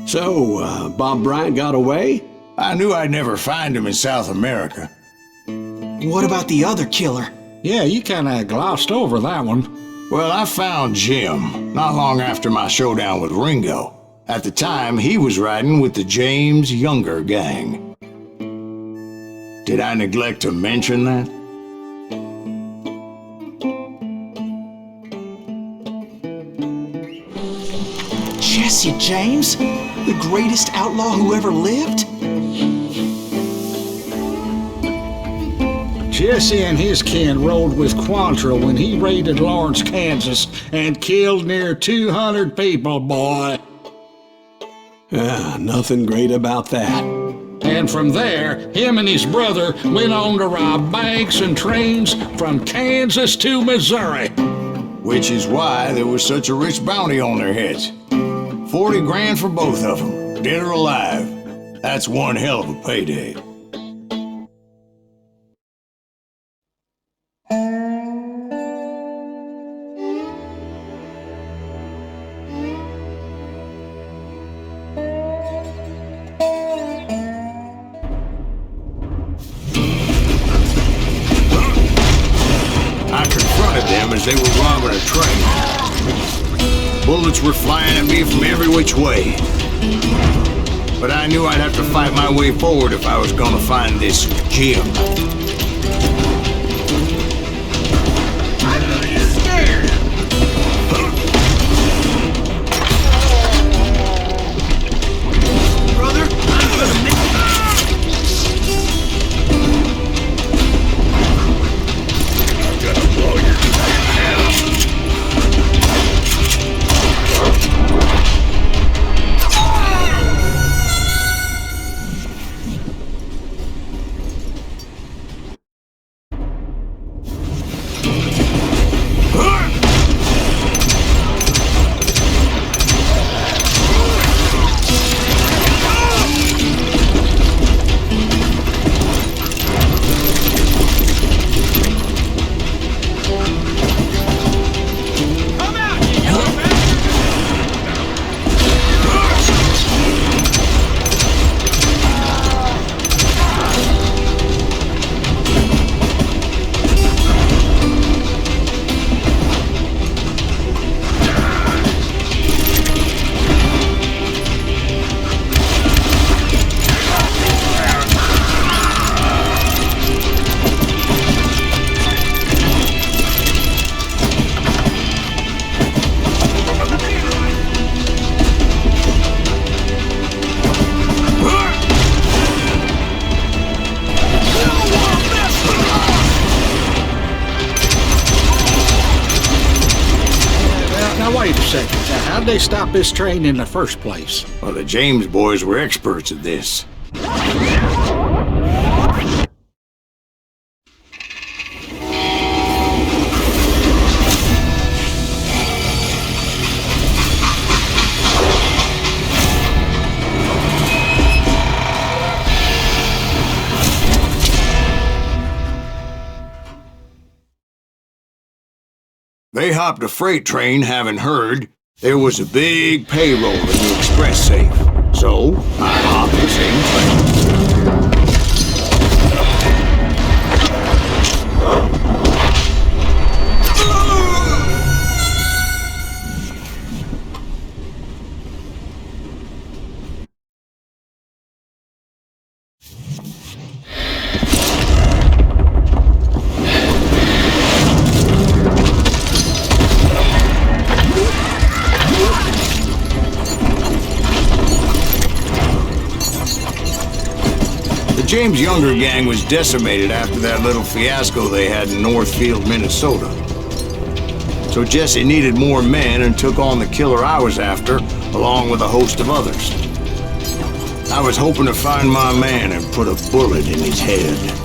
So, Bob Bryant got away? I knew I'd never find him in South America. What about the other killer? Yeah, you kinda glossed over that one. Well, I found Jim not long after my showdown with Ringo. At the time, he was riding with the James Younger gang. Did I neglect to mention that? Jesse James? The greatest outlaw who ever lived? Jesse and his kin rode with Quantrill when he raided Lawrence, Kansas, and killed near 200 people, boy. Nothing great about that. And from there, him and his brother went on to rob banks and trains from Kansas to Missouri. Which is why there was such a rich bounty on their heads. 40 grand for both of them, dead or alive. That's one hell of a payday. They were robbing a train. Bullets were flying at me from every which way. But I knew I'd have to fight my way forward if I was gonna find this Jim. How'd they stop this train in the first place? Well, the James boys were experts at this. They hopped a freight train having heard there was a big payroll in the express safe. So, I hopped the same train. The James Younger gang was decimated after that little fiasco they had in Northfield, Minnesota. So Jesse needed more men and took on the killer I was after, along with a host of others. I was hoping to find my man and put a bullet in his head.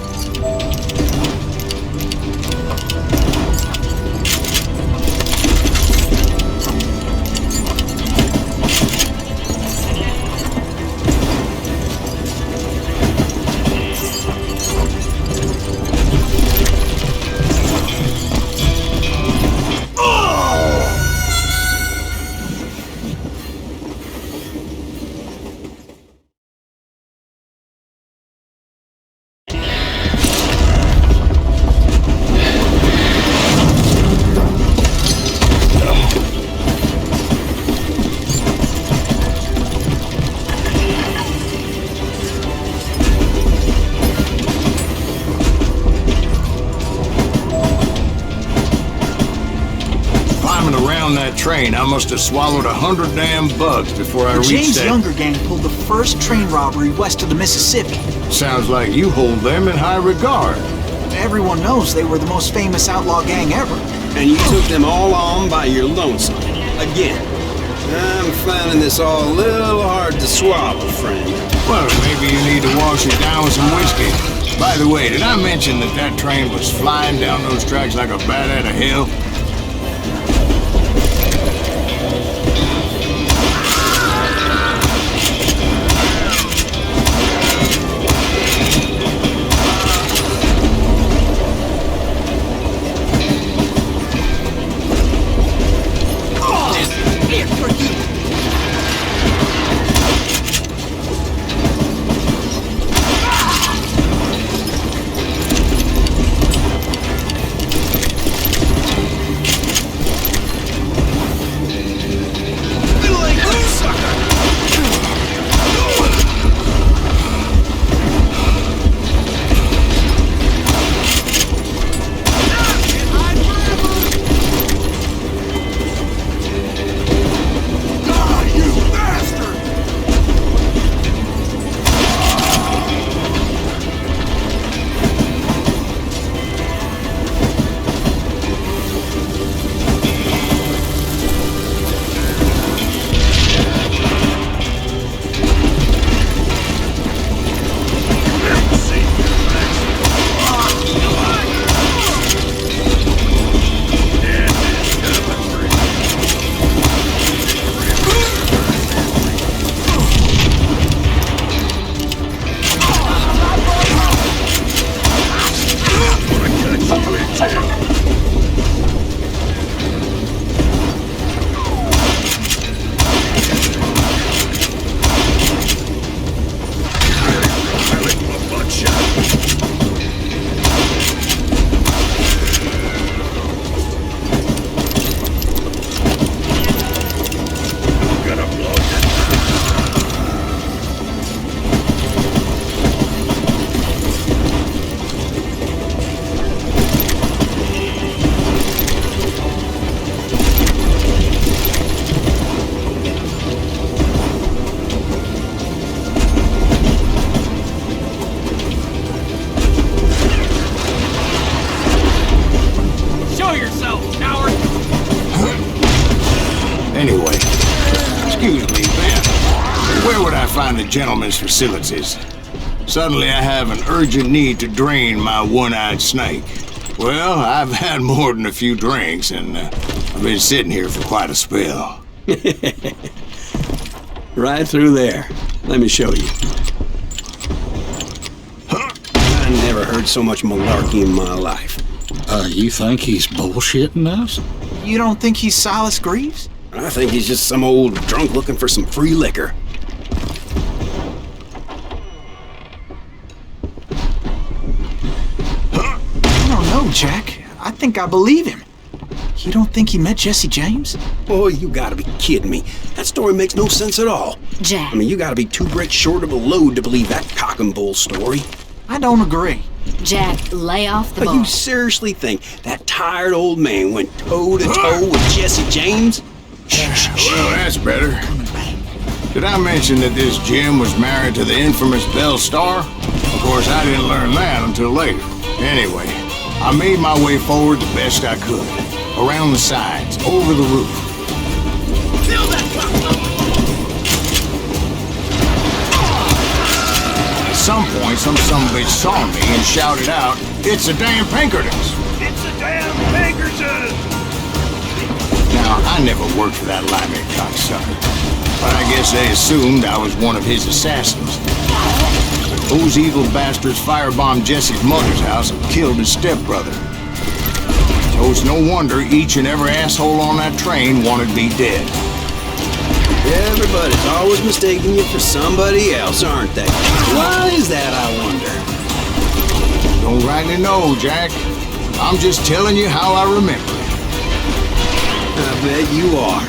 climbing around that train, I must have swallowed 100 damn bugs before I The reached James that... Younger gang pulled the first train robbery west of the Mississippi. Sounds like you hold them in high regard. Everyone knows they were the most famous outlaw gang ever. And you took them all on by your lonesome. Again. I'm finding this all a little hard to swallow, friend. Well, maybe you need to wash it down with some whiskey. By the way, did I mention that that train was flying down those tracks like a bat out of hell? Anyway, excuse me, Ben. Where would I find a gentleman's facilities? Suddenly I have an urgent need to drain my one-eyed snake. Well, I've had more than a few drinks, and I've been sitting here for quite a spell. Right through there. Let me show you. I never heard so much malarkey in my life. You think he's bullshitting us? You don't think he's Silas Greaves? I think he's just some old drunk looking for some free liquor. I don't know, Jack. I think I believe him. You don't think he met Jesse James? Boy, you gotta be kidding me. That story makes no sense at all. Jack. I mean, you gotta be 2 bricks short of a load to believe that cock and bull story. I don't agree. Jack, lay off the But ball. you seriously think that tired old man went toe-to-toe with Jesse James? Well, that's better. Did I mention that this Jim was married to the infamous Belle Starr? Of course, I didn't learn that until later. Anyway, I made my way forward the best I could. Around the sides, over the roof. At some point, some bitch saw me and shouted out, "It's the damn Pinkertons!" It's a damn Pinkerton! Now, I never worked for that limey cocksucker, but I guess they assumed I was one of his assassins. Those evil bastards firebombed Jesse's mother's house and killed his stepbrother. So it's no wonder each and every asshole on that train wanted me dead. Everybody's always mistaking you for somebody else, aren't they? Why is that, I wonder? Don't rightly know, Jack. I'm just telling you how I remember it. I bet you are.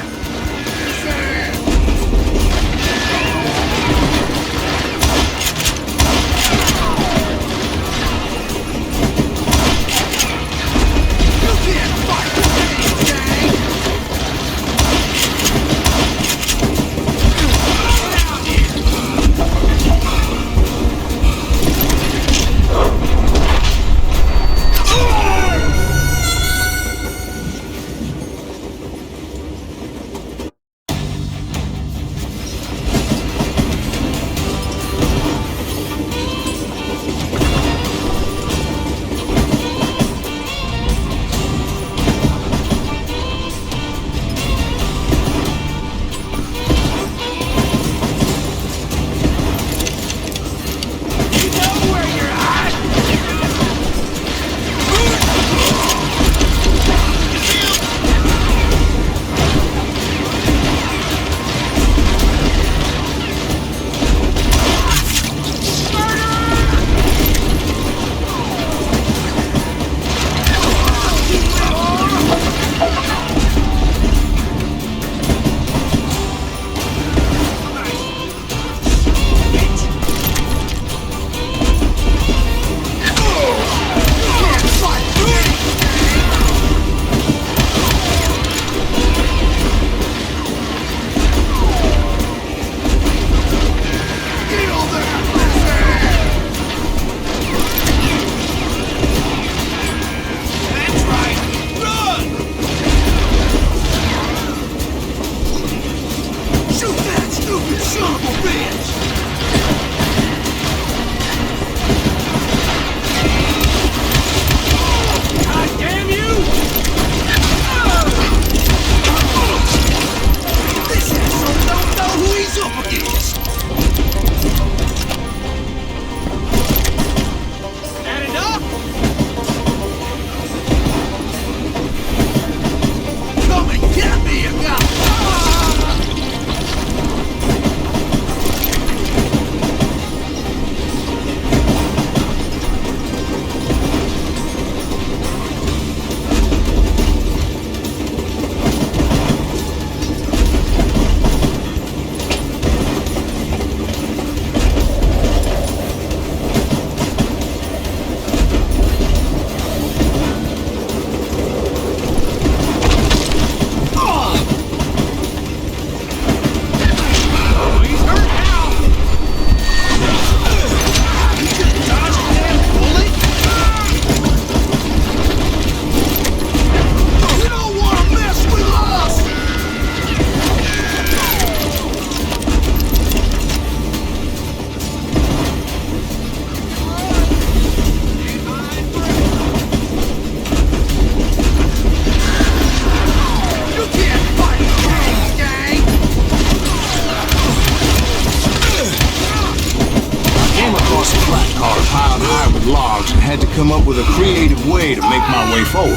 come up with a creative way to make my way forward.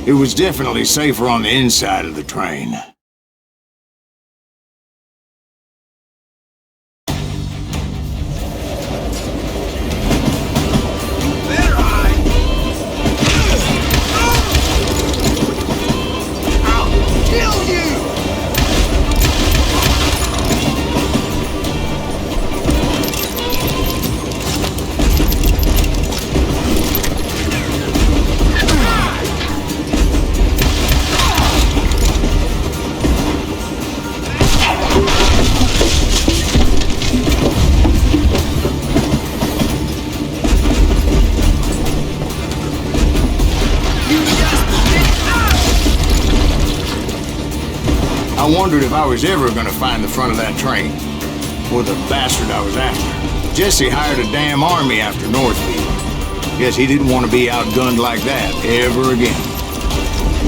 It was definitely safer on the inside of the train. I wondered if I was ever gonna find the front of that train, or the bastard I was after. Jesse hired a damn army after Northfield. Guess he didn't want to be outgunned like that ever again.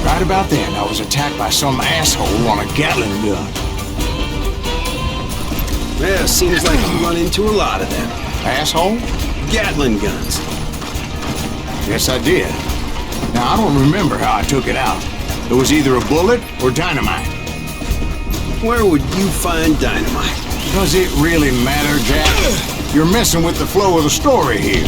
Right about then, I was attacked by some asshole on a Gatling gun. Yeah, seems like you run into a lot of them. Asshole? Gatling guns. Yes, I did. Now, I don't remember how I took it out. It was either a bullet or dynamite. Where would you find dynamite? Does it really matter, Jack? You're messing with the flow of the story here.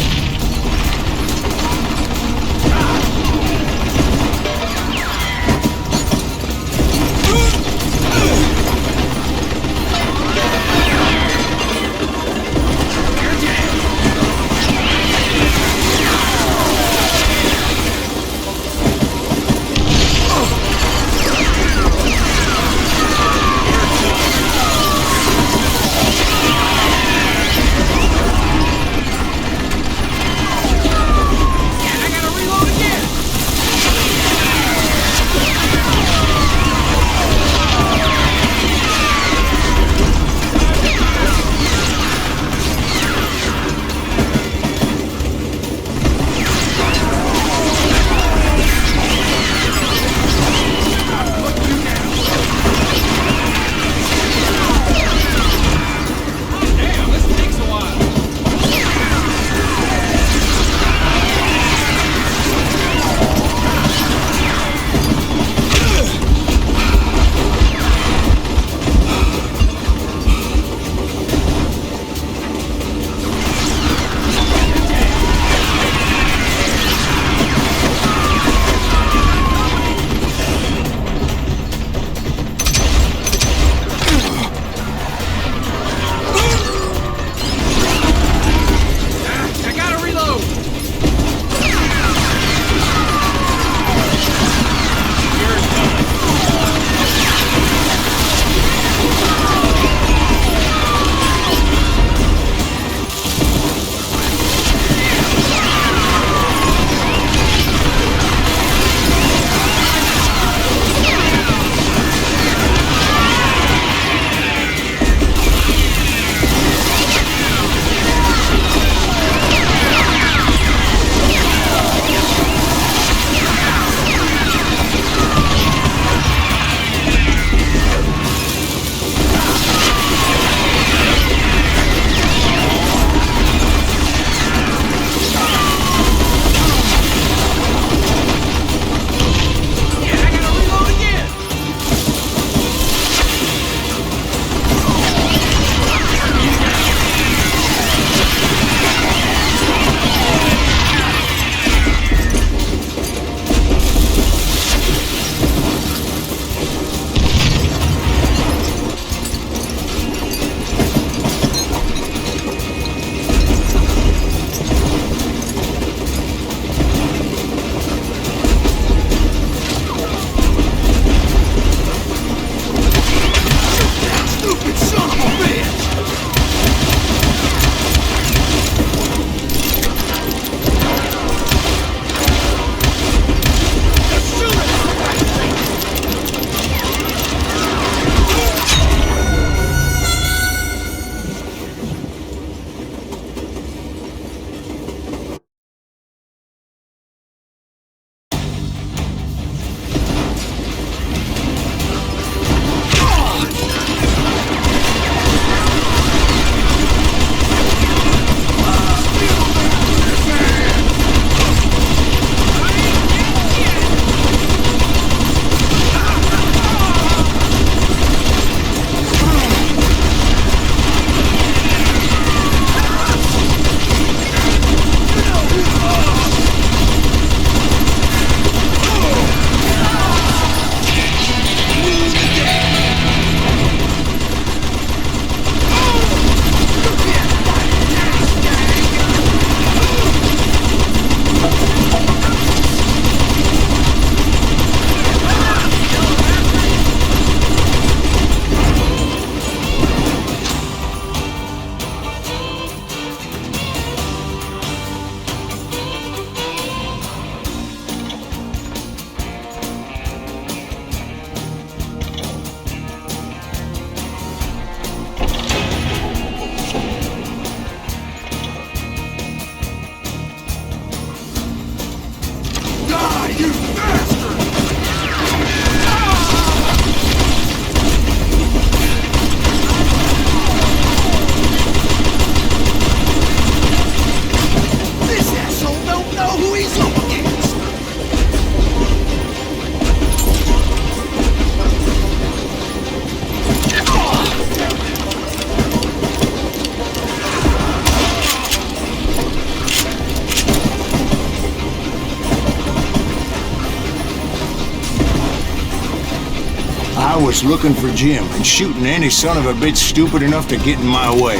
was looking for Jim and shooting any son of a bitch stupid enough to get in my way.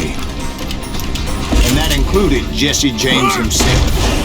And that included Jesse James himself.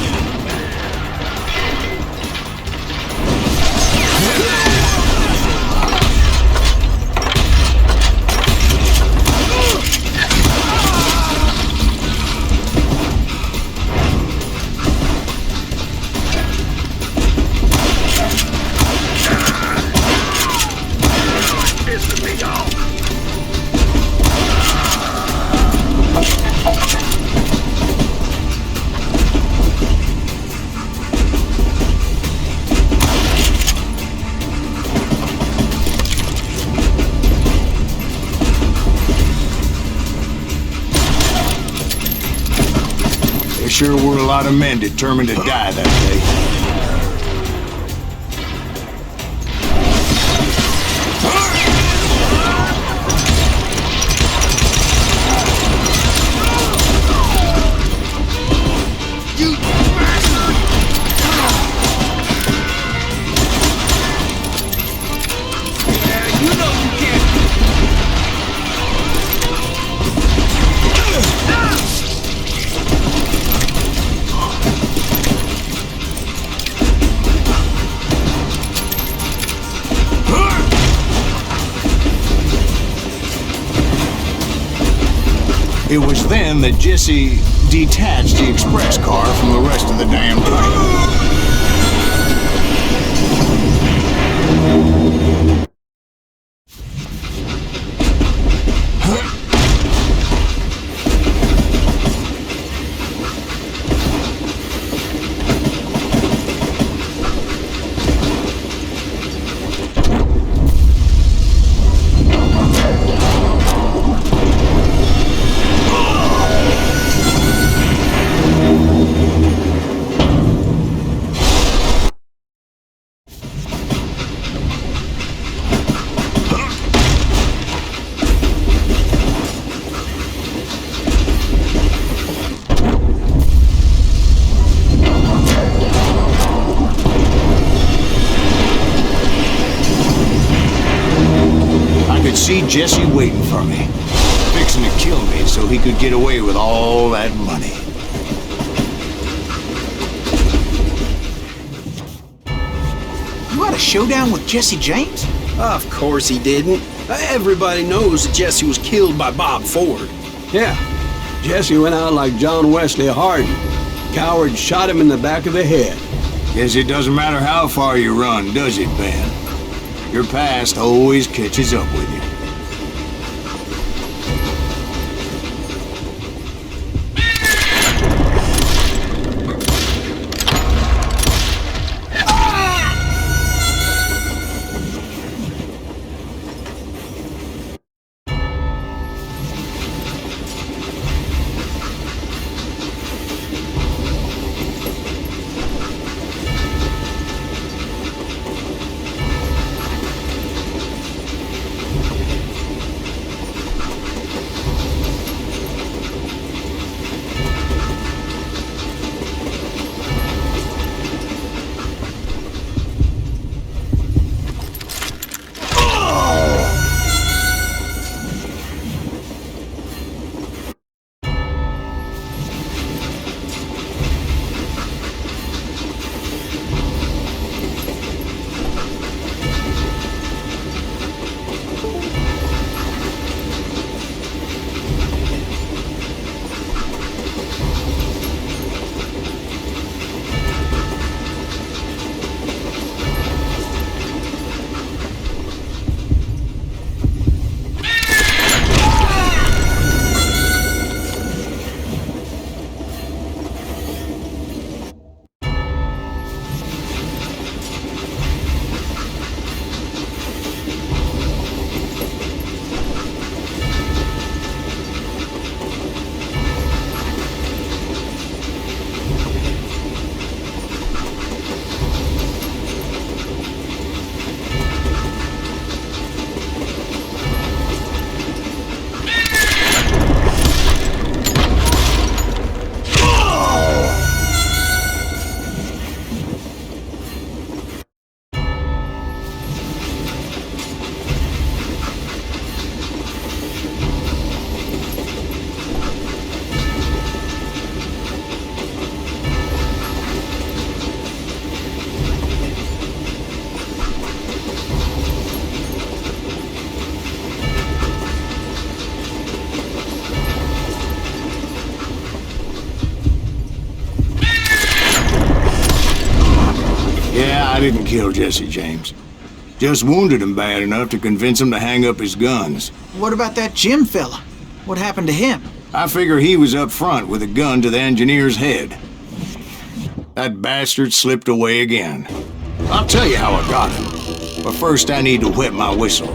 There sure were a lot of men determined to die that day. It was then that Jesse detached the express car from the rest of the damn train. See Jesse waiting for me, fixing to kill me so he could get away with all that money. You had a showdown with Jesse James? Of course he didn't. Everybody knows that Jesse was killed by Bob Ford. Yeah, Jesse went out like John Wesley Hardin. Coward shot him in the back of the head. Guess it doesn't matter how far you run, does it, Ben? Your past always catches up with you. I didn't kill Jesse James. Just wounded him bad enough to convince him to hang up his guns. What about that Jim fella? What happened to him? I figure he was up front with a gun to the engineer's head. That bastard slipped away again. I'll tell you how I got him. But first I need to wet my whistle.